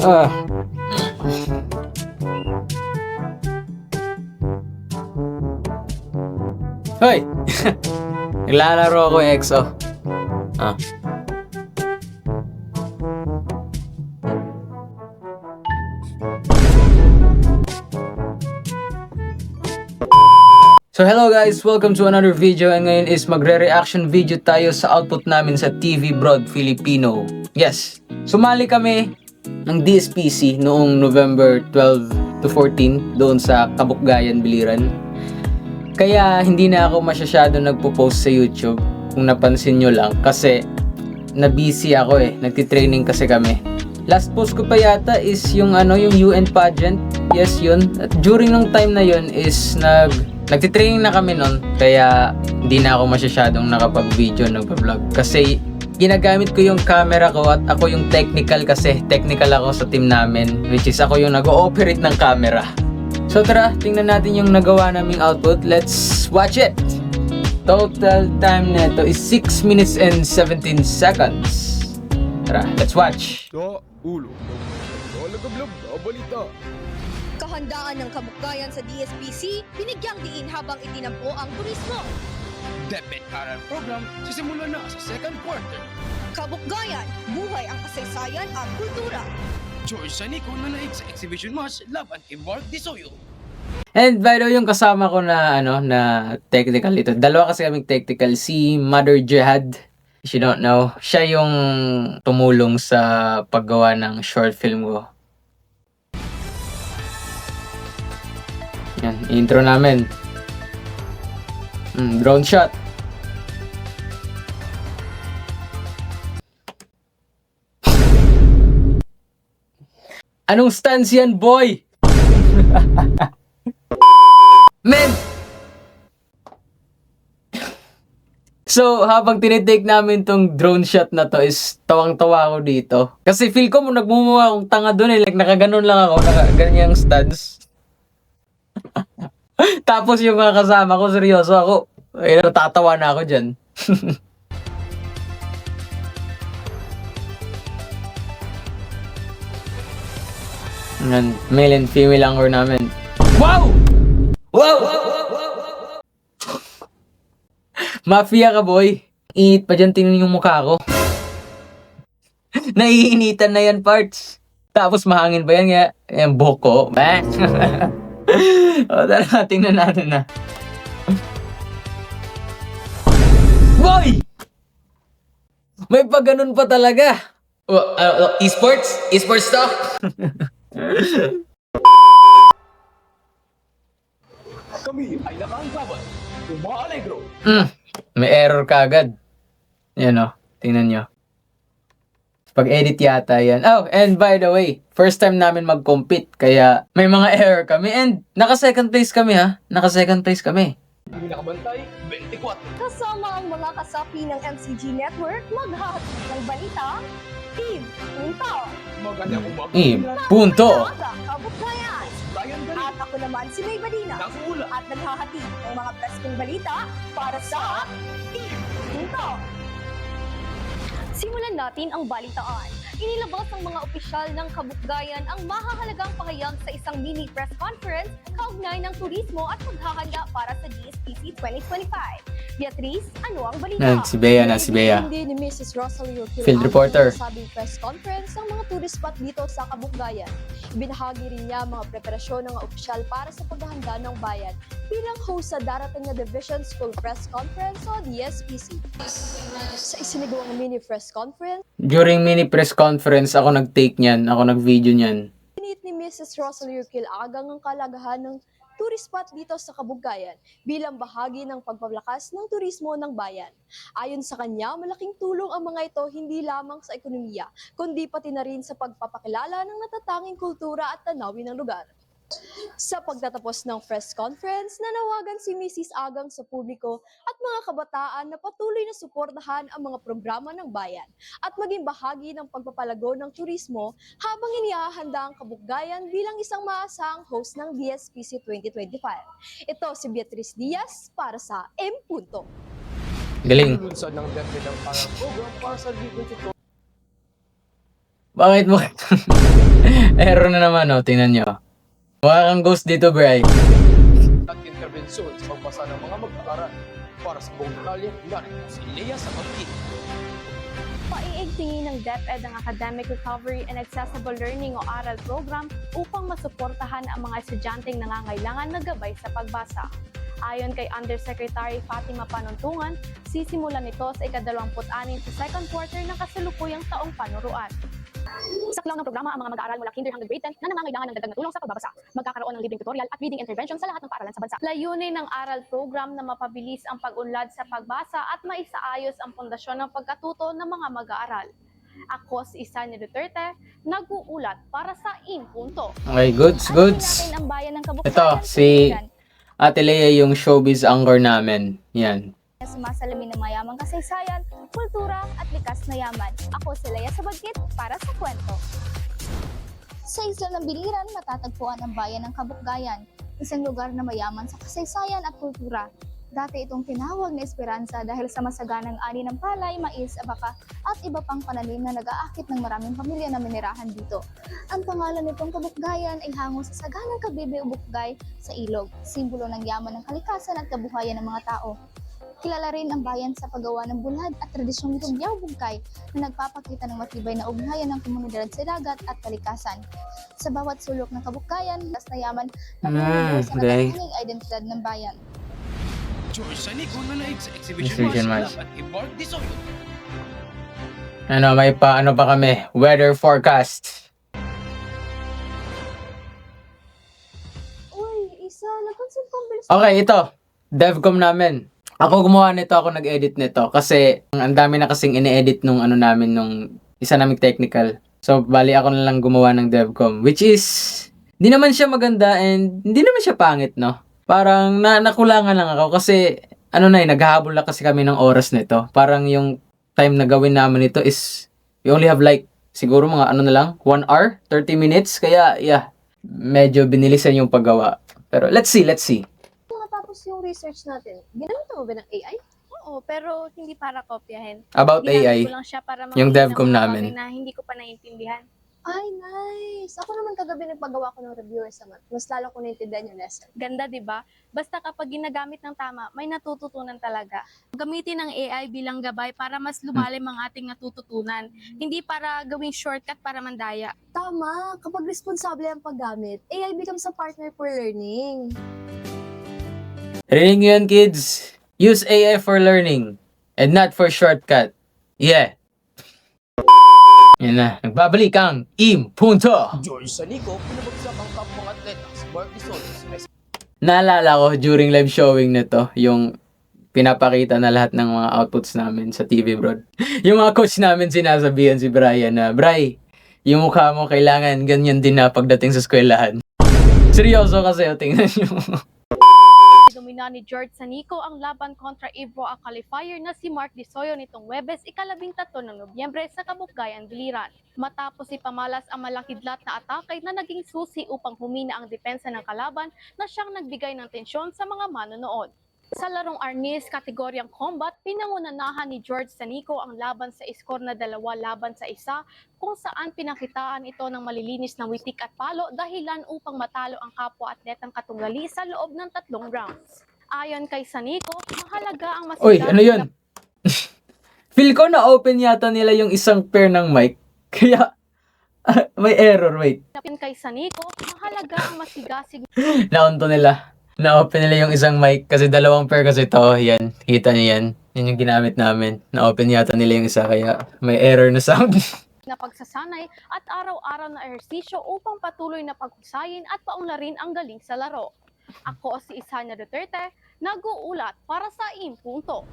Ah. Hoy! Naglalaro ako yung EXO. Ah. So hello guys, welcome to another video, and ngayon is magre-reaction video tayo sa output namin sa TV Broad Filipino. Yes, sumali kami ng DSPC noong November 12 to 14 doon sa Kabukgayan, Biliran. Kaya hindi na ako masyado nagpo-post sa YouTube, kung napansin nyo lang, kasi na-busy ako nagtitraining kasi kami. Last post ko pa yata is yung yung UN pageant. Yes, yun. At during ng time na yun is nagtitraining na kami nun, kaya hindi na ako masyadong nakapag-video, nag-vlog. Kasi ginagamit ko yung camera ko at ako yung technical, kasi technical ako sa team namin, which is ako yung nag-ooperate ng camera. So tara, tingnan natin yung nagawa naming output. Let's watch it! Total time neto is 6 minutes and 17 seconds. Tara, let's watch! Sa ulo. Nalagablog na balita. Kahandaan ng Kabukgayan sa DSPC, binigyang diin habang itinampo ang turismo. DepEd Aral Program sisimula na sa second quarter. Kabukgayan, buhay ang kasaysayan at kultura. George Sanico na naig sa exhibition mas laban kay Mark Disoyo. And by the way, yung kasama ko na na technical ito. Dalawa kasi kaming technical, si Mother Jihad. If you don't know, siya yung tumulong sa paggawa ng short film ko. Yan, intro namin. Drone shot. Anong stance yan, boy? Men! So, habang tinitake namin tong drone shot na to is tawang-tawa ako dito. Kasi feel ko nagmumukha akong tanga dun like nakaganon lang ako, nakaganyang stance. Tapos yung mga kasama ko, seryoso ako. Ay, natatawa na ako dyan. Male and female anchor namin. Wow! Wow! Mafia ka, boy. Init pa dyan, tingnan yung mukha ko. Naiinitan na yan, parts. Tapos mahangin ba yan? Kaya, yung buhok ko. O, tara, tingnan natin na. Boy! May pa ganun pa talaga. Esports? Esports to? Kami ay nakaangkaban. Umaalegro. May error ka agad. Yan o, tingnan nyo. Pag-edit yata yan. Oh, and by the way, first time namin mag-compete, kaya may mga error kami. And naka-second place kami ha. Naka-second place kami. Hindi nakabantay, 24. Kasama ang mga kasapi ng MCG Network, maghahatid ng balita, Team Punto. Magandang umaga. Punto. Umaga, Kabukgayan. Bayan galing. At ako naman si May Badina. Nasuula. At naghahatid ng mga preskong balita para sa Team Punto. Simulan natin ang balitaan. Inilabas ng mga opisyal ng Kabukgayan ang mahahalagang pahayag sa isang mini press conference kaugnay ng turismo at paghahanda para sa DSPC 2025. Beatrice, ano ang balita? Si Bea na, si Bea. Hindi ni Mrs. Rosalie Occhio Field reporter. sabing press conference ng mga tourist spot dito sa Kabukgayan. Ibinahagi rin niya mga preparasyon ng mga opisyal para sa paghahanda ng bayan bilang host sa darating na Division School Press Conference o DSPC. Sa isinagawang mini press conference, During mini press conference, ako nag-take niyan. Ako nag-video niyan. pinit ni Mrs. Rosalie Occhio agang ang kalagahan ng tourist spot dito sa Kabukgayan bilang bahagi ng pagpapalakas ng turismo ng bayan. Ayon sa kanya, malaking tulong ang mga ito hindi lamang sa ekonomiya, kundi pati na rin sa pagpapakilala ng natatanging kultura at tanawin ng lugar. Sa pagtatapos ng press conference, nanawagan si Mrs. Agang sa publiko at mga kabataan na patuloy na suportahan ang mga programa ng bayan at maging bahagi ng pagpapalago ng turismo habang inihahanda ang Kabukgayan bilang isang maasahang host ng DSPC 2025. Ito si Beatrice Diaz para sa M. Galing. Lunsad ng DepEd ang Aral Program para sa Libre. Bakit mo? Error na naman, oh. Tingnan nyo. Mukha kang ghost dito, Bray. At intervensyon sa pagbasa ng mga mag-aaral. Para sa buong detalye, narito si Lea sa pagkit. Paiigtingin ng DepEd ang Academic Recovery and Accessible Learning o ARAL program upang masuportahan ang mga estudyanteng nangangailangan ng gabay sa pagbasa. Ayon kay Undersecretary Fatima Panuntungan, sisimulan ito sa ika-26 sa second quarter ng kasalukuyang taong panuruan. Saklaw ng programa ang mga mag-aaral mula kinder hanggang grade 10 na nangangailangan ng dagdag na tulong sa pagbabasa. Magkakaroon ng libreng tutorial at reading intervention sa lahat ng paaralan sa bansa. Layunin ng ARAL program na mapabilis ang pag-unlad sa pagbasa at maisaayos ang pundasyon ng pagkatuto ng mga mag-aaral. Ako si Isanya Duterte, nag-uulat para sa Impunto. Okay, goods. Natin ang bayan ng Kabukbayan. Ito, si Ate Lea yung showbiz anchor namin. Yan. Sumasalamin ng mayamang kasaysayan, kultura at likas na yaman. Ako si Lea Sabagkit para sa kwento. Sa isla ng Biliran, matatagpuan ang bayan ng Kabukbayan, isang lugar na mayaman sa kasaysayan at kultura. Dati itong tinawag na Esperanza dahil sa masaganang ani ng palay, mais, abaka at iba pang pananim na nag-aakit ng maraming pamilya na minirahan dito. Ang pangalan nitong Kabukbayan ay hango sa saganang kabibe o bukgay sa ilog, simbolo ng yaman ng kalikasan at kabuhayan ng mga tao. Kilala rin ang bayan sa paggawa ng bulad at tradisyong lubyaw bugkay na nagpapakita ng matibay na ugnayan ng komunidad sa dagat at kalikasan. Sa bawat sulok ng Kabukbayan, mas na yaman na pinunod sa okay. katahaning identidad ng bayan. George Sanico na sa exhibition Exhibition match. match. At Ibark Disoyo. Ano, may pa, ano pa kami? Weather forecast. Uy, isa, napansin ko ang bilis. Okay, ito. Devcom namin. Ako gumawa nito, ako nag-edit nito. Kasi, ang dami na kasing ine-edit nung ano namin, nung isa naming technical. So, bali ako na lang gumawa ng Devcom. Which is, hindi naman siya maganda and hindi naman siya pangit, no? Parang nakulangan lang ako kasi, ano na naghahabol na kasi kami ng oras nito. Parang yung time na gawin namin ito is, we only have like, siguro mga ano na lang, 1 hour, 30 minutes. Kaya, yeah, medyo binilisan yung paggawa. Pero, let's see. Kung natapos yung research natin, ginamit mo ba ng AI? Oo, pero hindi para kopyahin. About Ginamit AI. ko lang siya para Yung makita Devcom ng mga namin. bagay na hindi ko pa naiintindihan. Ay, nice! Ako naman kagabi nagpagawa ko ng reviewer sa math. Mas lalo ko naintindihan yung lesson. Ganda, di ba? Basta kapag ginagamit ng tama, may natututunan talaga. Gamitin ang AI bilang gabay para mas lumalim ang ating natututunan. Hindi para gawing shortcut para mandaya. Tama! Kapag responsable ang paggamit, AI becomes a partner for learning. Rinig yun, kids. Use AI for learning and not for shortcut. Yeah. Yan na. Nagbabalik ang Impunto. George Sanico, pinabagsak ang top mga atleta sa Ibark Disoyo. Naalala ko during live showing nito, yung pinapakita na lahat ng mga outputs namin sa TV Broad. Yung mga coach namin sinasabihan si Brian na, Bri, yung mukha mo kailangan ganyan din na pagdating sa eskwelahan. Seryoso kasi, tingnan nyo. Domina ni George Sanico ang laban kontra Ibro ang qualifier na si Mark Disoyo nitong Webes, ika-13 ng Nobyembre sa Kabukbayan, Biliran. Matapos ipamalas ang malakidlat na atake na naging susi upang humina ang depensa ng kalaban na siyang nagbigay ng tensyon sa mga manonood. Sa larong arnis kategoryang combat, pinangunanahan ni George Sanico ang laban sa iskor na 2-1 kung saan pinakitaan ito ng malilinis na witik at palo dahilan upang matalo ang kapwa-atletang katunggali sa loob ng 3 rounds. Ayon kay Sanico, mahalaga ang Uy, ano yun? Feel ko na open yata nila yung isang pair ng mic. Kaya, may error, wait. Ayon kay Sanico, mahalaga ang masigasig Na-on to nila. Na-open nila yung isang mic kasi 2 pair kasi to. Yan, kita niyo yan. Yan yung ginamit namin. Na-open yata nila yung isa kaya may error na sound. na pagsasanay at araw-araw na ehersisyo upang patuloy na paghusayin at paunlarin ang galing sa laro. Ako si Isanya Duterte, nag-uulat para sa Impunto.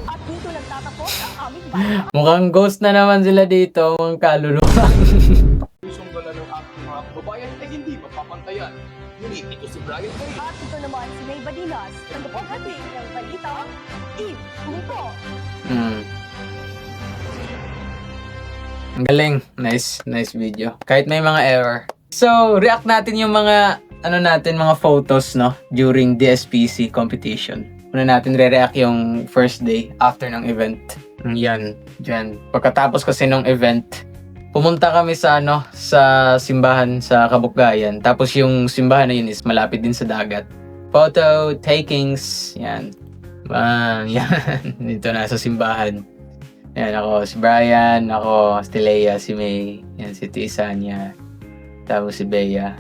At dito nagtatapos ang aming bata. Mukhang ghost na naman sila dito, mga kaluluwa. Isang dala ng ating mga kababayan ay hindi mapapantayan. Ngunit ito si Brian Perry. At ito naman si May Badilas, nagpapahatid ng balita, Impunto. Ang galing. Nice video. Kahit may mga error. So, react natin yung mga, mga photos, no? During DSPC competition. Una natin re-react yung first day after ng event. Yan. Dyan. Pagkatapos kasi ng event, pumunta kami sa sa simbahan sa Kabukgayan. Tapos yung simbahan na yun is malapit din sa dagat. Photo takings, yan. Yan. Dito na sa simbahan. Yan, ako si Brian, ako si Leia, si May, yan, si Tisanya, tapos si Bea.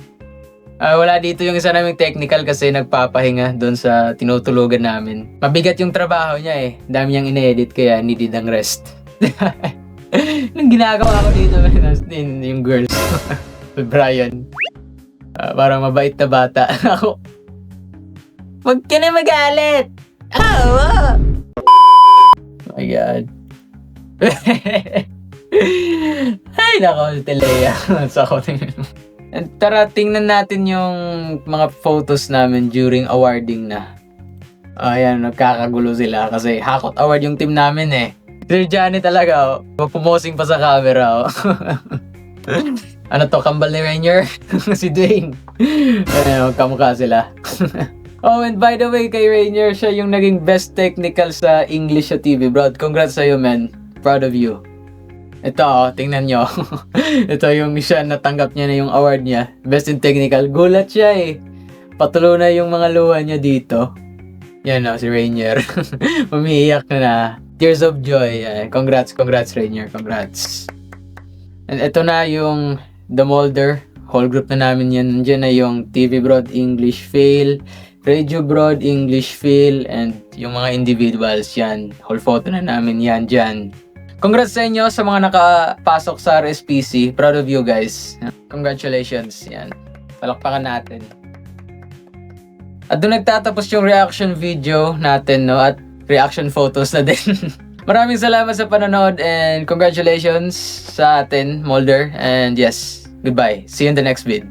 Wala dito yung isa naming technical kasi nagpapahinga doon sa tinutulugan namin. Mabigat yung trabaho niya eh. Dami niyang ine-edit kaya needed ang rest. Nung ginagawa ko dito, yung girls. Brian. Parang mabait na bata. Ako, wag ka na magalit! Oh my God. Ay, nako, si Telea. Sa ako tingnan mo. Tara, tingnan natin yung mga photos namin during awarding na. Ayan, nagkakagulo sila kasi Hakot Award yung team namin eh. Sir Johnny talaga, pumosing pa sa camera. Ano to, kambal ni Rainier? Si Dwayne. Ayan, magkamukha sila. And by the way, kay Rainier, siya yung naging best technical sa English sa TV Broad. Congrats sa'yo, man. Proud of you. Ito, tingnan nyo. Ito yung siya, natanggap niya na yung award niya. Best in technical. Gulat siya eh. Patulo na yung mga luha niya dito. Yan si Rainier. Umiiyak na. Tears of joy. Congrats, Rainier. Congrats. And ito na yung The Molder. Whole group na namin yan. Nandiyan na yung TV Broad English Fail, Radio Broad English Fail, and yung mga individuals yan. Whole photo na namin yan dyan. Congrats sa inyo sa mga nakapasok sa RSPC. Proud of you guys. Congratulations. Yan. Palakpakan natin. At doon nagtatapos yung reaction video natin, no? At reaction photos na din. Maraming salamat sa panonood and congratulations sa atin, Molder. And yes, goodbye. See you in the next vid.